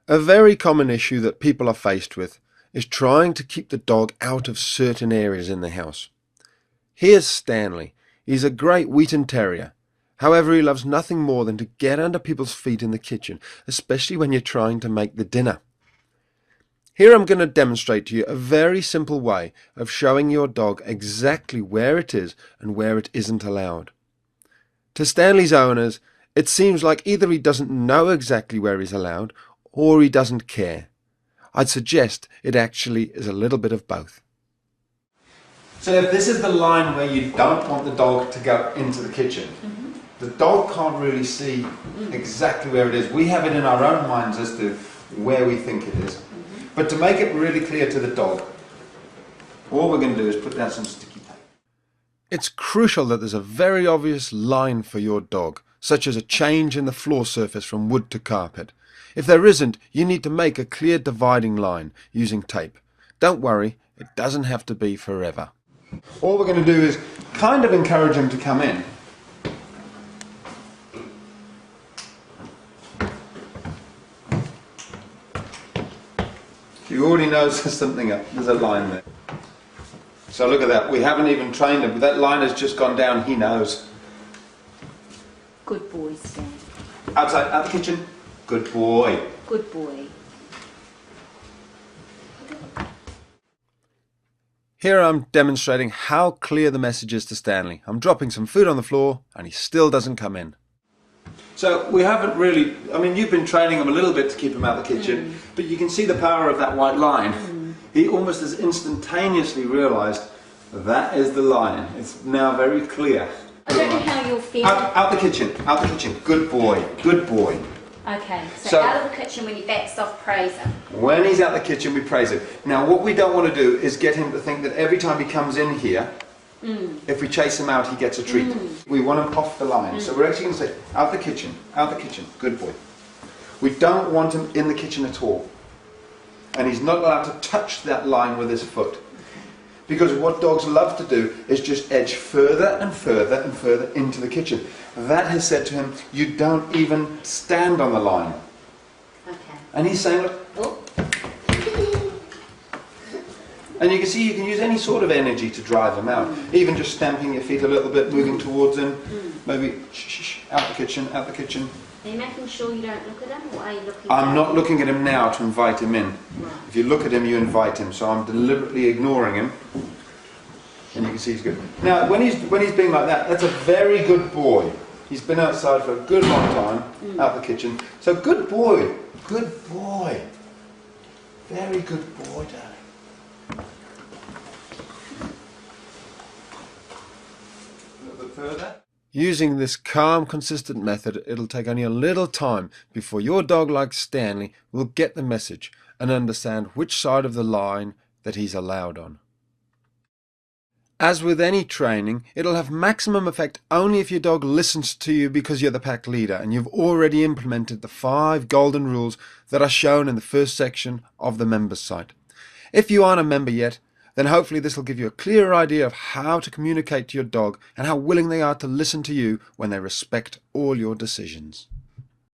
A very common issue that people are faced with is trying to keep the dog out of certain areas in the house. Here's Stanley. He's a great Wheaten Terrier. However, he loves nothing more than to get under people's feet in the kitchen, especially when you're trying to make the dinner. Here I'm going to demonstrate to you a very simple way of showing your dog exactly where it is and where it isn't allowed. To Stanley's owners, it seems like either he doesn't know exactly where he's allowed or he doesn't care. I'd suggest it actually is a little bit of both. So if this is the line where you don't want the dog to go into the kitchen, the dog can't really see exactly where it is. We have it in our own minds as to where we think it is. But to make it really clear to the dog, all we're going to do is put down some sticky tape. It's crucial that there's a very obvious line for your dog, such as a change in the floor surface from wood to carpet. If there isn't, you need to make a clear dividing line using tape. Don't worry, it doesn't have to be forever. All we're going to do is kind of encourage him to come in. You already know there's something up. There's a line there. So look at that. We haven't even trained him. That line has just gone down. He knows. Good boy, Stan. Outside, out the kitchen. Good boy. Good boy. Here I'm demonstrating how clear the message is to Stanley. I'm dropping some food on the floor and he still doesn't come in. So we haven't really, I mean, you've been training him a little bit to keep him out of the kitchen, but you can see the power of that white line. He almost has instantaneously realised that is the line. It's now very clear. I don't know how you'll feel. Out the kitchen, out the kitchen. Good boy, good boy. Okay, so out of the kitchen when he backs off, praise him. When he's out the kitchen, we praise him. Now what we don't want to do is get him to think that every time he comes in here, if we chase him out, he gets a treat. We want him off the line. So we're actually going to say, out the kitchen, good boy. We don't want him in the kitchen at all. And he's not allowed to touch that line with his foot. Because what dogs love to do is just edge further and further and further into the kitchen. That has said to him, you don't even stand on the line. Okay. And he's saying, look, oh. And you can see you can use any sort of energy to drive him out. Even just stamping your feet a little bit, moving towards him. Maybe, shh, out the kitchen, out the kitchen. Are you making sure you don't look at him, or are you looking I'm not looking at him now to invite him in. Right. If you look at him, you invite him. So I'm deliberately ignoring him. And you can see he's good. Now, when he's being like that, that's a very good boy. He's been outside for a good long time, out the kitchen. So good boy, good boy. Very good boy, darling. Further. Using this calm, consistent method, it'll take only a little time before your dog, like Stanley, will get the message and understand which side of the line that he's allowed on. As with any training, it'll have maximum effect only if your dog listens to you because you're the pack leader and you've already implemented the 5 golden rules that are shown in the first section of the members site. If you aren't a member yet, then hopefully this will give you a clearer idea of how to communicate to your dog and how willing they are to listen to you when they respect all your decisions.